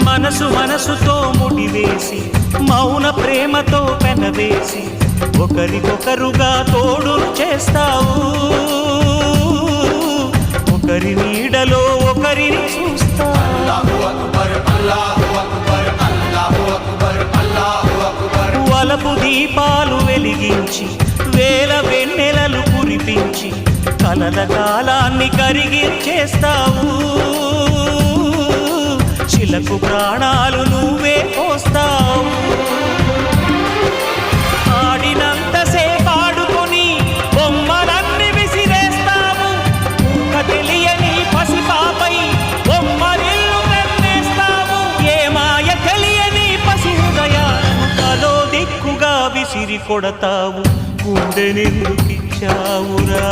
మనసు మనసుతో ముడివేసి మౌన ప్రేమతో పెనవేసి ఒకరికొకరుగా తోడును చేస్తావు. ఒకరి నీడలో ఒకరిని చూస్తావు. వలపు దీపాలు వెలిగించి వేల వెన్నెలలు కురిపించి కలల కాలాన్ని కరిగించేస్తావు. శిలకు ప్రాణాలు నువ్వే పోస్తావు. ఆడినంతసేపు ఆడుకొని బొమ్మలన్నీ విసిరేస్తావు. ఊహ తెలియని పసిపాపై బొమ్మరిల్లు వెన్నేస్తావు. ఏ మాయ తెలియని పసి హృదయాలను తలో దిక్కుగా విసిరి కొడతావు. గుండెనెందుకిచ్చావురా?